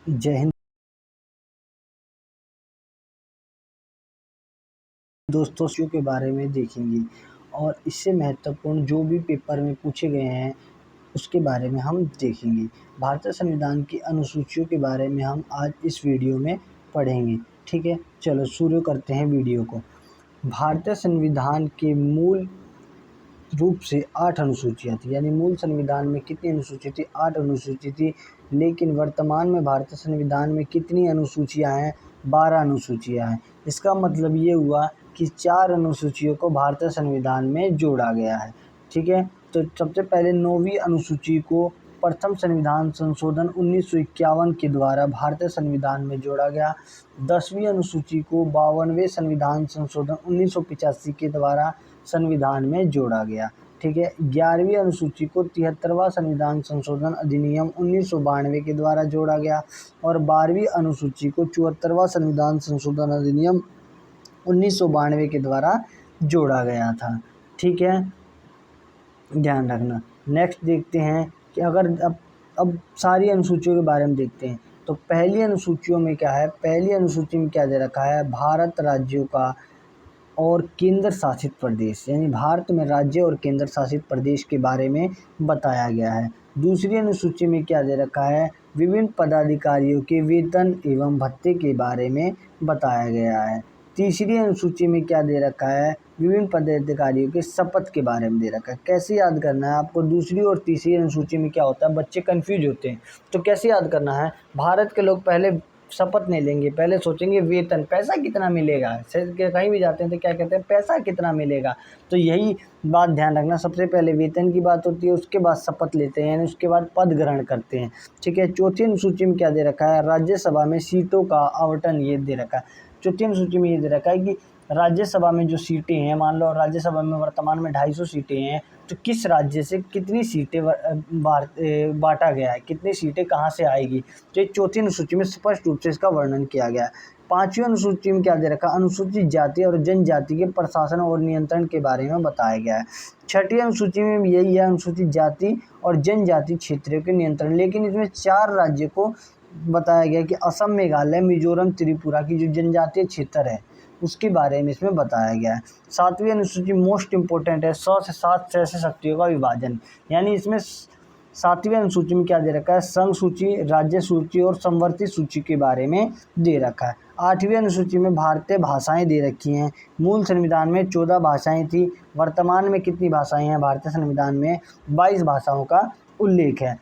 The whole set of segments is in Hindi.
जय हिंद दोस्तों, के बारे में देखेंगे और इससे महत्वपूर्ण जो भी पेपर में पूछे गए हैं उसके बारे में हम देखेंगे। भारतीय संविधान की अनुसूचियों के बारे में हम आज इस वीडियो में पढ़ेंगे। ठीक है, चलो शुरू करते हैं वीडियो को। भारतीय संविधान के मूल रूप से 8 अनुसूचियाँ थी, यानी मूल संविधान में कितनी अनुसूची थी? 8 अनुसूची थी। लेकिन वर्तमान में भारतीय संविधान में कितनी अनुसूचियाँ हैं? 12 अनुसूचियाँ हैं। इसका मतलब ये हुआ कि 4 अनुसूचियों को भारतीय संविधान में जोड़ा गया है। ठीक है, तो सबसे पहले 9वीं अनुसूची को प्रथम संविधान संशोधन 1951 के द्वारा भारतीय संविधान में जोड़ा गया। 10वीं अनुसूची को 52वें संविधान संशोधन 1985 के द्वारा संविधान में जोड़ा गया। ठीक है, 11वीं अनुसूची को 73वां संविधान संशोधन अधिनियम 1992 के द्वारा जोड़ा गया और 12वीं अनुसूची को 74वां संविधान संशोधन अधिनियम 1992 के द्वारा जोड़ा गया था। ठीक है, ध्यान रखना। नेक्स्ट देखते हैं कि अगर अब सारी अनुसूचियों के बारे में देखते हैं। तो पहली अनुसूचियों में क्या है? पहली अनुसूची में क्या दे रखा है? भारत राज्यों का और केंद्र शासित प्रदेश, यानी भारत में राज्य और केंद्र शासित प्रदेश के बारे में बताया गया है। दूसरी अनुसूची में क्या दे रखा है? विभिन्न पदाधिकारियों के वेतन एवं भत्ते के बारे में बताया गया है। तीसरी अनुसूची में क्या दे रखा है? विभिन्न पदाधिकारियों के शपथ के बारे में दे रखा है। कैसे याद करना है आपको? दूसरी और तीसरी अनुसूची में क्या होता है? बच्चे कंफ्यूज होते हैं, तो कैसे याद करना है? भारत के लोग पहले शपथ नहीं लेंगे, पहले सोचेंगे वेतन, पैसा कितना मिलेगा। कहीं भी जाते हैं तो क्या कहते हैं? पैसा कितना मिलेगा। तो यही बात ध्यान रखना, सबसे पहले वेतन की बात होती है, उसके बाद शपथ लेते हैं, यानी उसके बाद पद ग्रहण करते हैं। ठीक है, चौथी अनुसूची में क्या दे रखा है? राज्यसभा में सीटों का आवंटन ये दे रखा है। चौथी अनुसूची में ये दे रखा है कि राज्यसभा में जो सीटें हैं, मान लो राज्यसभा में वर्तमान में 250 सीटें हैं, तो किस राज्य से कितनी सीटें बांटा गया है, कितनी सीटें कहाँ से आएगी। तो एक चौथी अनुसूची में स्पष्ट रूप से इसका वर्णन किया गया है। 5वीं अनुसूची में क्या दे रखा? अनुसूचित जाति और जनजाति के प्रशासन और नियंत्रण के बारे में बताया गया है। 6ठी अनुसूची में भी यही है, अनुसूचित जाति और जनजाति क्षेत्रों के नियंत्रण, लेकिन इसमें 4 राज्यों को बताया गया कि असम, मेघालय, मिजोरम, त्रिपुरा की जो जनजातीय क्षेत्र है उसके बारे में इसमें बताया गया है। 7वीं अनुसूची मोस्ट इम्पोर्टेंट है, 100 से 7 से शक्तियों का विभाजन, यानी इसमें 7वीं अनुसूची में क्या दे रखा है? संघ सूची, राज्य सूची और संवर्ती सूची के बारे में दे रखा है। 8वीं अनुसूची में भारतीय भाषाएं दे रखी हैं। मूल संविधान में 14 भाषाएं थी, वर्तमान में कितनी भाषाएं हैं? भारतीय संविधान में 22 भाषाओं का उल्लेख है।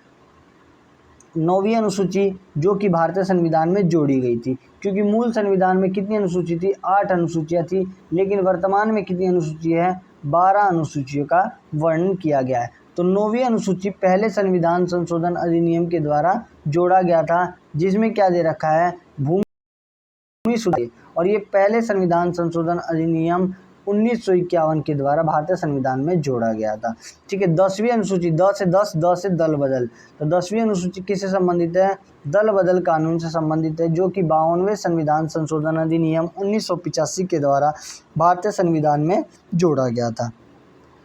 9वीं अनुसूची जो कि भारतीय संविधान में जोड़ी गई थी, क्योंकि मूल संविधान में कितनी अनुसूची थी? 8 अनुसूचियाँ थी, लेकिन वर्तमान में कितनी अनुसूची है? 12 अनुसूचियों का वर्णन किया गया है। तो 9वीं अनुसूची पहले संविधान संशोधन अधिनियम के द्वारा जोड़ा गया था, जिसमें क्या दे रखा है? भूमि सुधार, और ये पहले संविधान संशोधन अधिनियम 1951 के द्वारा भारतीय संविधान में जोड़ा गया था। ठीक है, 10वीं अनुसूची, 10 से 10, 10 से दल बदल। तो 10वीं अनुसूची किससे संबंधित है? दल बदल कानून से संबंधित है, जो कि 52वें संविधान संशोधन अधिनियम 1985 के द्वारा भारतीय संविधान में जोड़ा गया था।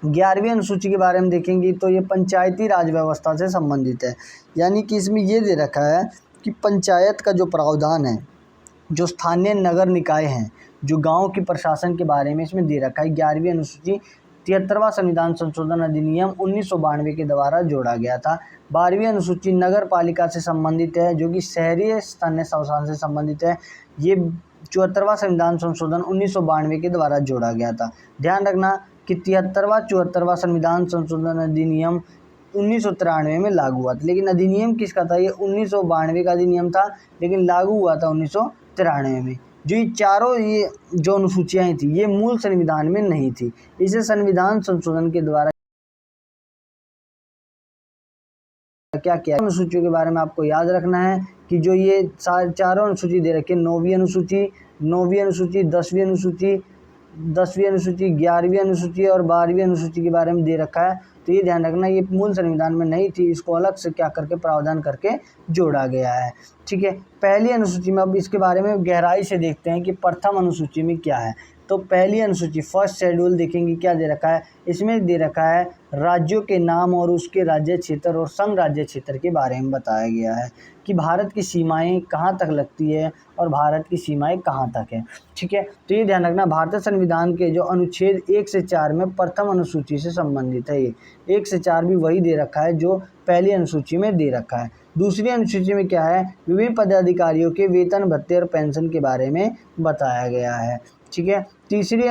11वीं अनुसूची के बारे में देखेंगे तो ये पंचायती राज व्यवस्था से संबंधित है, यानी कि इसमें ये दे रखा है कि पंचायत का जो प्रावधान है, जो स्थानीय नगर निकाय हैं, जो गांव के प्रशासन के बारे में इसमें दे रखा है। 11वीं अनुसूची 73वां संविधान संशोधन अधिनियम 1992 के द्वारा जोड़ा गया था। 12वीं अनुसूची नगर पालिका से संबंधित है, जो कि शहरी स्थानीय संस्थान से संबंधित है। ये 74वां संविधान संशोधन 1992 के द्वारा जोड़ा गया था। ध्यान रखना कि 73वां 74वां संविधान संशोधन अधिनियम 1993 में लागू हुआ था, लेकिन अधिनियम किसका था? ये 1992 का अधिनियम था, लेकिन लागू हुआ था 1993 में। जो ये चारों ये जो अनुसूचियाँ थी, ये मूल संविधान में नहीं थी। इसे संविधान संशोधन के द्वारा क्या किया? अनुसूचियों के बारे में आपको याद रखना है कि जो ये चारों अनुसूची दे रखी है, 9वीं अनुसूची, 10वीं अनुसूची, 10वीं अनुसूची, 11वीं अनुसूची और 12वीं अनुसूची के बारे में दे रखा है। तो ये ध्यान रखना, ये मूल संविधान में नहीं थी, इसको अलग से क्या करके प्रावधान करके जोड़ा गया है। ठीक है, पहली अनुसूची में अब इसके बारे में गहराई से देखते हैं कि प्रथम अनुसूची में क्या है। तो पहली अनुसूची फर्स्ट शेड्यूल देखेंगे क्या दे रखा है, इसमें दे रखा है राज्यों के नाम और उसके राज्य क्षेत्र और संघ राज्य क्षेत्र के बारे में बताया गया है कि भारत की सीमाएं कहाँ तक लगती है और भारत की सीमाएं कहाँ तक है। ठीक है, तो ये ध्यान रखना भारतीय संविधान के जो अनुच्छेद 1 से 4 में प्रथम अनुसूची से संबंधित है। ये 1 से 4 भी वही दे रखा है जो पहली अनुसूची में दे रखा है। दूसरी अनुसूची में क्या है, विभिन्न पदाधिकारियों के वेतन भत्ते और पेंशन के बारे में बताया गया है। ठीक है, तीसरी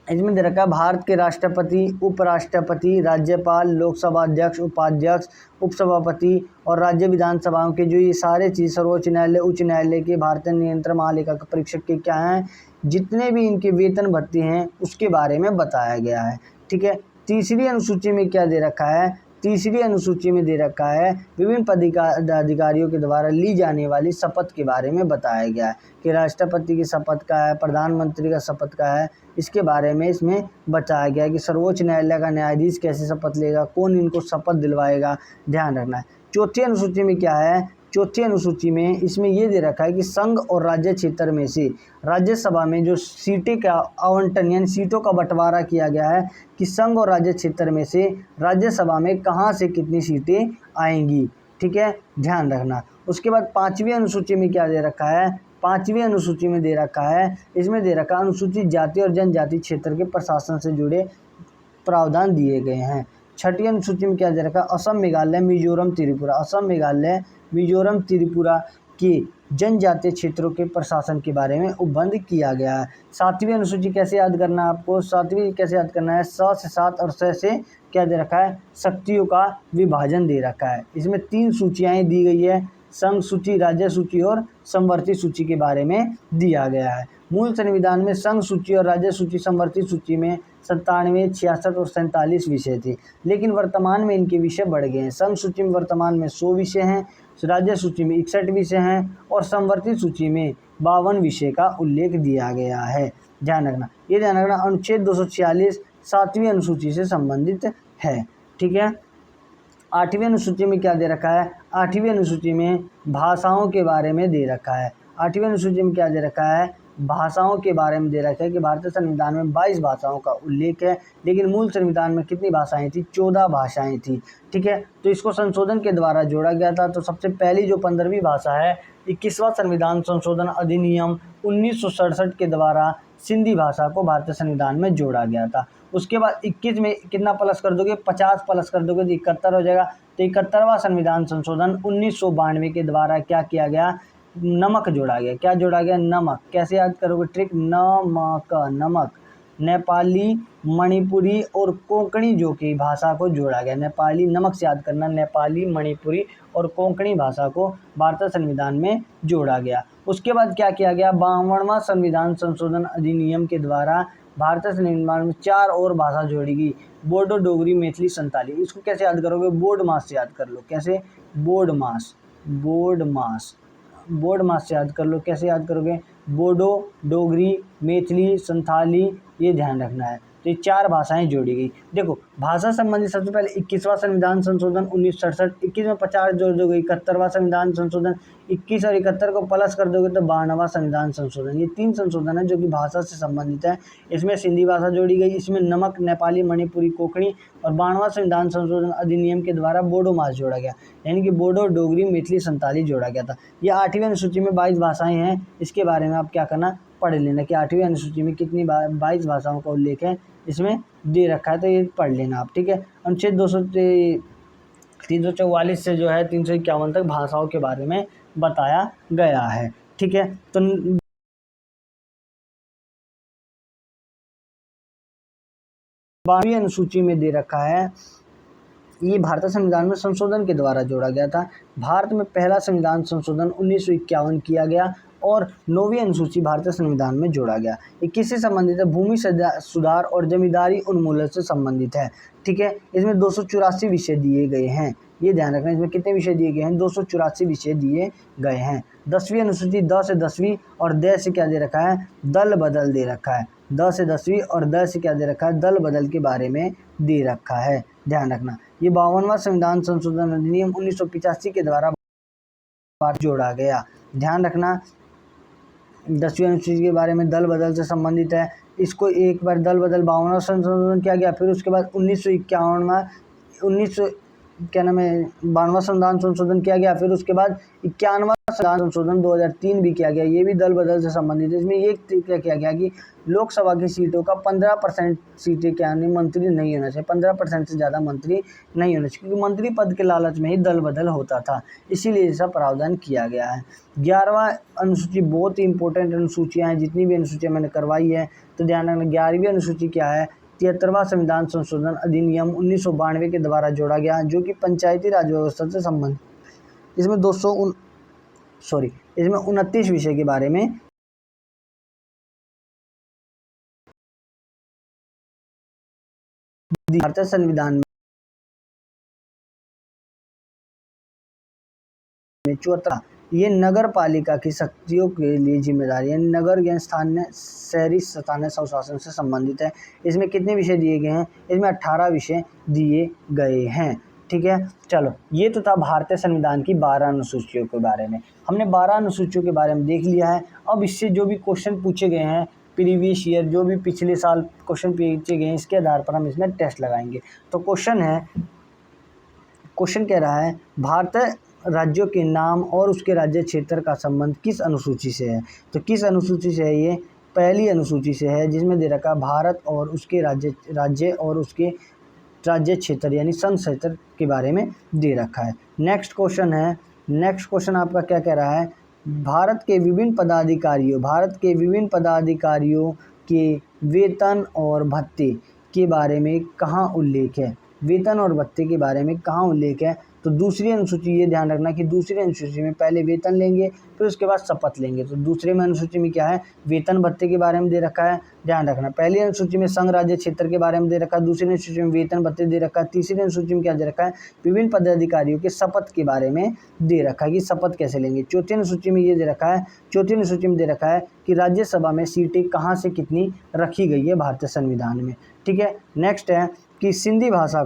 इसमें दे रखा है भारत के राष्ट्रपति, उपराष्ट्रपति, राज्यपाल, लोकसभा अध्यक्ष, उपाध्यक्ष, उपसभापति और राज्य विधानसभाओं के जो ये सारे चीज़ सर्वोच्च न्यायालय, उच्च न्यायालय के भारतीय नियंत्रण महालेखा परीक्षक के क्या हैं, जितने भी इनके वेतन भत्ते हैं उसके बारे में बताया गया है। ठीक है, तीसरी अनुसूची में क्या दे रखा है, तीसरी अनुसूची में दे रखा है विभिन्न पदाधिकारियों के द्वारा ली जाने वाली शपथ के बारे में बताया गया है कि राष्ट्रपति की शपथ का है, प्रधानमंत्री का शपथ का है, इसके बारे में इसमें बताया गया है कि सर्वोच्च न्यायालय का न्यायाधीश कैसे शपथ लेगा, कौन इनको शपथ दिलवाएगा, ध्यान रखना है। चौथी अनुसूची में क्या है, चौथी अनुसूची में इसमें ये दे रखा है कि संघ और राज्य क्षेत्र में से राज्यसभा में जो सीटें का आवंटन यानी सीटों का बंटवारा किया गया है कि संघ और राज्य क्षेत्र में से राज्यसभा में कहाँ से कितनी सीटें आएंगी। ठीक है, ध्यान रखना। उसके बाद पाँचवीं अनुसूची में क्या दे रखा है, पाँचवीं अनुसूची में दे रखा है, इसमें दे रखा है अनुसूचित जाति और जनजाति क्षेत्र के प्रशासन से जुड़े प्रावधान दिए गए हैं। छठी अनुसूची में क्या दे रखा है, असम, मेघालय, मिजोरम, त्रिपुरा, असम, मेघालय, मिजोरम, त्रिपुरा के जनजातीय क्षेत्रों के प्रशासन के बारे में उपबंध किया गया है। सातवीं अनुसूची कैसे याद करना है आपको, सातवीं कैसे याद करना है, स से 7 और स से क्या दे रखा है, शक्तियों का विभाजन दे रखा है। इसमें 3 सूचियाँ दी गई है, संघ सूची, राज्य सूची और समवर्ती सूची के बारे में दिया गया है। मूल संविधान में संघ सूची और राज्य सूची समवर्ती सूची में 97, 66 और 47 विषय थे, लेकिन वर्तमान में इनके विषय बढ़ गए हैं। संघ सूची में वर्तमान में 100 विषय हैं, राज्य सूची में 61 विषय हैं और समवर्ती सूची में 52 विषय का उल्लेख दिया गया है। ध्यान रखना, ये ध्यान रखना अनुच्छेद 246 7वीं अनुसूची से संबंधित है। ठीक है, 8वीं अनुसूची में क्या दे रखा है, 8वीं अनुसूची में भाषाओं के बारे में दे रखा है। 8वीं अनुसूची में क्या दे रखा है, भाषाओं के बारे में दे रखा है कि भारतीय संविधान में 22 भाषाओं का उल्लेख है, लेकिन मूल संविधान में कितनी भाषाएं थी, 14 भाषाएं थी। ठीक है, तो इसको संशोधन के द्वारा जोड़ा गया था। तो सबसे पहली जो 15वीं भाषा है, 21वां संविधान संशोधन अधिनियम 1967 के द्वारा सिंधी भाषा को भारतीय संविधान में जोड़ा गया था। उसके बाद 21 में कितना प्लस कर दोगे, 50 प्लस कर दोगे तो 71 हो जाएगा। तो 71वां संविधान संशोधन 1992 के द्वारा क्या किया गया, नमक जोड़ा गया। क्या जोड़ा गया, नमक। कैसे याद करोगे, ट्रिक, नमक, नमक, नेपाली, मणिपुरी और कोंकणी जो कि भाषा को जोड़ा गया। नेपाली, नमक से याद करना, नेपाली, मणिपुरी और कोंकणी भाषा को भारतीय संविधान में जोड़ा गया। उसके बाद क्या किया गया, 52वां संविधान संशोधन अधिनियम के द्वारा भारतीय संविधान में 4 और भाषा जोड़ी गई, बोडो, डोगरी, मैथिली, संताली। इसको कैसे याद करोगे, बोर्ड मास से याद कर लो। कैसे, बोर्ड मास, बोर्ड मास, बोर्ड मास से याद कर लो। कैसे याद करोगे, बोडो, डोगरी, मैथिली, संथाली, ये ध्यान रखना है। तो ये 4 भाषाएं जोड़ी गई। देखो, भाषा संबंधी सबसे पहले 21वां संविधान संशोधन 1967, 21 में 50 जोड़ दोगे, 71वां संविधान संशोधन, 21 और 71 को प्लस कर दोगे तो 52वां संविधान संशोधन। ये 3 संशोधन है जो कि भाषा से संबंधित है। इसमें सिंधी भाषा जोड़ी गई, इसमें नमक, नेपाली, मणिपुरी, कोंकणी और 52वां संविधान संशोधन अधिनियम के द्वारा बोडो मास जोड़ा गया, यानी कि बोडो, डोगरी, मैथिली, संताली जोड़ा गया था। ये 8वीं अनुसूची में 22 भाषाएं हैं। इसके बारे में आप क्या करना, पढ़ लेना कि 8वीं अनुसूची में कितनी 22 भाषाओं का उल्लेख है इसमें दे रखा है, तो ये पढ़ लेना आप। ठीक है, अनुच्छेद 344 से जो है 351 तक भाषाओं के बारे में बताया गया है। ठीक है, तो 12वीं अनुसूची में दे रखा है, ये भारतीय संविधान में संशोधन के द्वारा जोड़ा गया था। भारत में पहला संविधान संशोधन 1951 किया गया और 9वीं अनुसूची भारतीय संविधान में जोड़ा गया। ये किससे संबंधित है, भूमि सुधार और जमींदारी उन्मूलन से संबंधित है। ठीक है, इसमें 284 विषय दिए गए हैं, ये ध्यान रखना। इसमें कितने विषय दिए गए हैं, 284 विषय दिए गए हैं। 10वीं अनुसूची 10 से 10वीं और द से क्या दे रखा है, दल बदल दे रखा है। 10 से 10वीं और द से क्या दे रखा है, दल बदल के बारे में दे रखा है, ध्यान रखना। ये 52वां संविधान संशोधन अधिनियम 1985 के द्वारा जोड़ा गया, ध्यान रखना। 10वीं अनुसूची के बारे में दल बदल से संबंधित है। इसको एक बार दल बदल 52वां संशोधन किया गया, फिर उसके बाद 1951वां 19 क्या नाम है 52वां संविधान संशोधन किया गया, फिर उसके बाद 51वां संविधान संशोधन 2003 भी किया गया, ये भी दल बदल से संबंधित है। इसमें ये तय किया गया कि लोकसभा की सीटों का 15% सीटें क्या नहीं मंत्री नहीं होना चाहिए, 15% से ज़्यादा मंत्री नहीं होना चाहिए, क्योंकि मंत्री पद के लालच में ही दल बदल होता था, इसीलिए ऐसा प्रावधान किया गया है। 11वां अनुसूची बहुत ही इंपॉर्टेंट अनुसूचियाँ हैं, जितनी भी अनुसूचियाँ मैंने करवाई है तो ध्यान रखना। 11वीं अनुसूची क्या है, 73वां संविधान संशोधन अधिनियम 1992 के द्वारा जोड़ा गया, जो कि पंचायती राज व्यवस्था से संबंधित। इसमें 29 विषय के बारे में भारतीय संविधान में 74 ये नगर पालिका की शक्तियों के लिए जिम्मेदारी है, नगर या स्थानीय शहरी स्थानीय स्वशासन से संबंधित है। इसमें कितने विषय दिए गए हैं, इसमें 18 विषय दिए गए हैं। ठीक है, चलो ये तो था भारतीय संविधान की 12 अनुसूचियों के बारे में। हमने 12 अनुसूचियों के बारे में देख लिया है। अब इससे जो भी क्वेश्चन पूछे गए हैं प्रीवियस ईयर, जो भी पिछले साल क्वेश्चन पूछे गए हैं, इसके आधार पर हम इसमें टेस्ट लगाएंगे। तो क्वेश्चन कह रहा है भारतीय राज्यों के नाम और उसके राज्य क्षेत्र का संबंध किस अनुसूची से है। तो किस अनुसूची से है, ये पहली अनुसूची से है, जिसमें दे रखा है भारत और उसके राज्य और उसके राज्य क्षेत्र यानी संघ क्षेत्र के बारे में दे रखा है। नेक्स्ट क्वेश्चन आपका क्या कह रहा है, भारत के विभिन्न पदाधिकारियों के वेतन और भत्ते के बारे में कहाँ उल्लेख है, वेतन और भत्ते के बारे में कहाँ उल्लेख है। तो दूसरी अनुसूची, ये ध्यान रखना कि दूसरी अनुसूची में पहले वेतन लेंगे फिर उसके बाद शपथ लेंगे। तो दूसरे में अनुसूची में क्या है, वेतन भत्ते के बारे में दे रखा है, ध्यान रखना। पहली अनुसूची में संघ राज्य क्षेत्र के बारे में दे रखा है, दूसरी अनुसूची में वेतन भत्ते दे रखा है, तीसरी अनुसूची में क्या दे रखा है, विभिन्न पदाधिकारियों के शपथ के बारे में दे रखा है कि शपथ कैसे लेंगे। चौथी अनुसूची में ये दे रखा है, कि राज्यसभा में सीटें कहाँ से कितनी रखी गई है भारतीय संविधान में। ठीक है, नेक्स्ट है कि सिंधी भाषा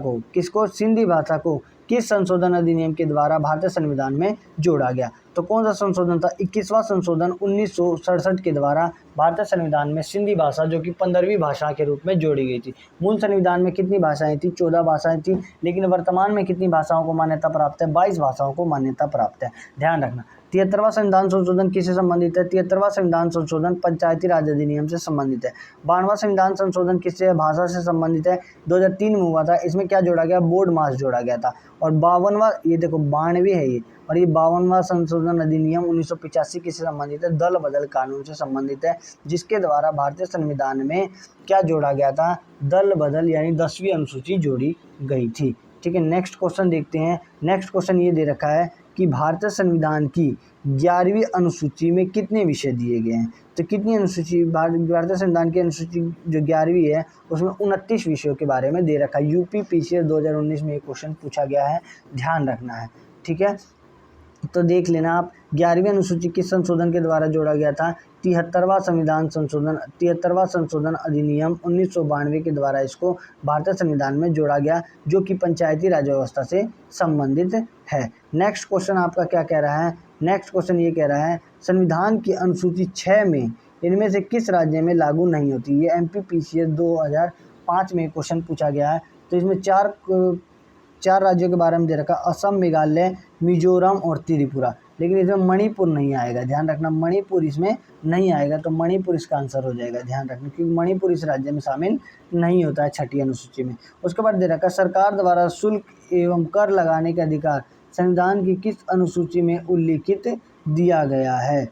को किस संशोधन अधिनियम के द्वारा भारतीय संविधान में जोड़ा गया। तो कौन सा संशोधन था, 21वां संशोधन 1967 के द्वारा भारतीय संविधान में सिंधी भाषा, जो कि 15वीं भाषा के रूप में जोड़ी गई थी। मूल संविधान में कितनी भाषाएं थी, 14 भाषाएं थी, लेकिन वर्तमान में कितनी भाषाओं को मान्यता प्राप्त है, 22 भाषाओं को मान्यता प्राप्त है, ध्यान रखना। 73वां संविधान संशोधन किससे संबंधित है, 73वां संविधान संशोधन पंचायती राज अधिनियम से संबंधित है। 92वां संविधान संशोधन किससे, भाषा से संबंधित है, 2003 में हुआ था। इसमें क्या जोड़ा गया, बोर्ड मास जोड़ा गया था। और 52वां, ये देखो 92 है ये, और ये 52वां संशोधन अधिनियम 1985 किससे संबंधित है, दल बदल कानून से संबंधित है, जिसके द्वारा भारतीय संविधान में क्या जोड़ा गया था, दल बदल यानी 10वीं अनुसूची जोड़ी गई थी। ठीक है, नेक्स्ट क्वेश्चन देखते हैं। नेक्स्ट क्वेश्चन ये दे रखा है कि भारतीय संविधान की 11वीं अनुसूची में कितने विषय दिए गए हैं। तो कितनी अनुसूची, भारतीय संविधान की अनुसूची जो 11वीं है उसमें 29 विषयों के बारे में दे रखा है। यूपी पीसीएस 2019 में ये क्वेश्चन पूछा गया है, ध्यान रखना है। ठीक है, तो देख लेना आप, 11वीं अनुसूची किस संशोधन के द्वारा जोड़ा गया था, 73वां संशोधन अधिनियम 1992 के द्वारा इसको भारतीय संविधान में जोड़ा गया, जो कि पंचायती राज व्यवस्था से संबंधित है। नेक्स्ट क्वेश्चन आपका क्या कह रहा है, नेक्स्ट क्वेश्चन ये कह रहा है संविधान की अनुसूची 6 में इनमें से किस राज्य में लागू नहीं होती। ये एमपी पीसीएस 2005 में क्वेश्चन पूछा गया है। तो इसमें चार राज्यों के बारे में दे रखा, असम, मेघालय, मिजोरम और त्रिपुरा, लेकिन इसमें मणिपुर नहीं आएगा, ध्यान रखना, मणिपुर इसमें नहीं आएगा। तो मणिपुर इसका आंसर हो जाएगा, ध्यान रखना, क्योंकि मणिपुर इस राज्य में शामिल नहीं होता है 6ठी अनुसूची में। उसके बाद दे रखा सरकार द्वारा शुल्क एवं कर लगाने का अधिकार संविधान की किस अनुसूची में उल्लिखित दिया गया है।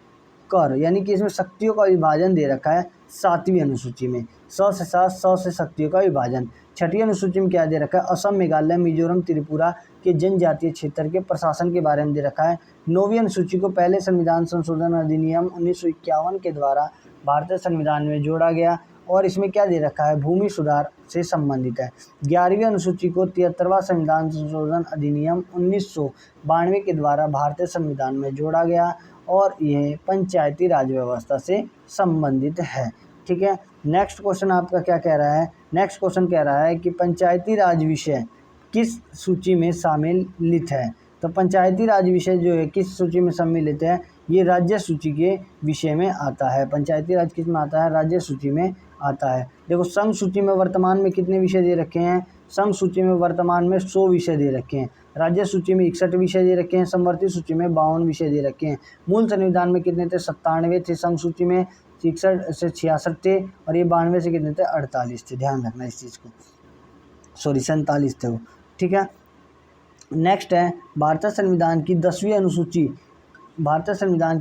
कर यानी कि इसमें शक्तियों का विभाजन दे रखा है 7वीं अनुसूची में, 100 से शक्तियों का विभाजन। 6ठी अनुसूची में क्या दे रखा है, असम, मेघालय, मिजोरम, त्रिपुरा के जनजातीय क्षेत्र के प्रशासन के बारे में दे रखा है। 9वीं अनुसूची को पहले संविधान संशोधन अधिनियम 1951 के द्वारा भारतीय संविधान में जोड़ा गया, और इसमें क्या दे रखा है, भूमि सुधार से संबंधित है। 11वीं अनुसूची को 73वां संविधान संशोधन अधिनियम 1992 के द्वारा भारतीय संविधान में जोड़ा गया, और यह पंचायती राज व्यवस्था से संबंधित है। ठीक है, नेक्स्ट क्वेश्चन आपका क्या कह रहा है, नेक्स्ट क्वेश्चन कह रहा है कि पंचायती राज विषय किस सूची में शामिलित है। तो पंचायती राज विषय जो है किस सूची में सम्मिलित है, ये राज्य सूची के विषय में आता है। पंचायती राज किस में आता है, राज्य सूची में आता है। देखो संघ सूची में वर्तमान में कितने विषय दे रखे हैं, संघ सूची में वर्तमान में 100 विषय दे रखे हैं, राज्य सूची में 61 विषय दे रखे हैं, समवर्ती सूची में 52 विषय दे रखे हैं। मूल संविधान में कितने थे, 97 थे, संघ सूची में 61 से 66 थे और ये 92 से कितने थे, 48 थे। ध्यान रखना इस चीज़ को, सॉरी 47 थे वो, ठीक है। नेक्स्ट है भारतीय संविधान की 10वीं अनुसूची, भारतीय संविधान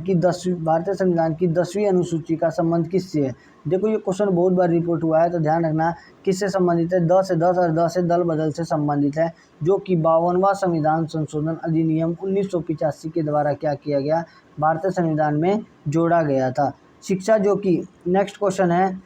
की 10वीं अनुसूची का संबंध किससे है। देखो ये क्वेश्चन बहुत बार रिपोर्ट हुआ है, तो ध्यान रखना किससे संबंधित है, 10 से 10 और 10 से दल बदल से संबंधित है, जो कि 52वां संविधान संशोधन अधिनियम 1985 के द्वारा क्या किया गया, भारतीय संविधान में जोड़ा गया था। शिक्षा जो कि नेक्स्ट क्वेश्चन है,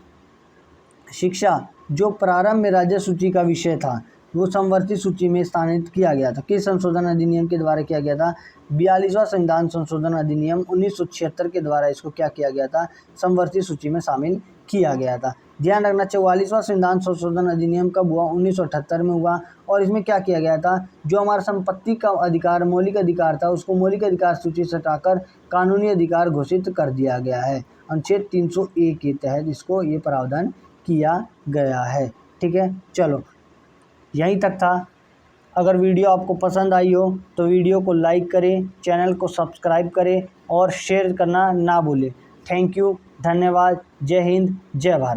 शिक्षा जो प्रारंभ में राज्य सूची का विषय था वो समवर्ती सूची में स्थानित किया गया था। किस संशोधन अधिनियम के द्वारा किया गया था, 42वां संविधान संशोधन अधिनियम 1976 के द्वारा इसको क्या किया गया था, समवर्ती सूची में शामिल किया गया था। ध्यान रखना 44वां संविधान संशोधन अधिनियम कब हुआ, 1978 में हुआ, और इसमें क्या किया गया था, जो हमारा संपत्ति का अधिकार मौलिक अधिकार था उसको मौलिक अधिकार सूची से हटाकर कानूनी अधिकार घोषित कर दिया गया है। अनुच्छेद 301 के तहत इसको ये प्रावधान किया गया है, ठीक है। चलो यहीं तक था। अगर वीडियो आपको पसंद आई हो तो वीडियो को लाइक करें, चैनल को सब्सक्राइब करें और शेयर करना ना भूलें। थैंक यू, धन्यवाद, जय हिंद, जय भारत।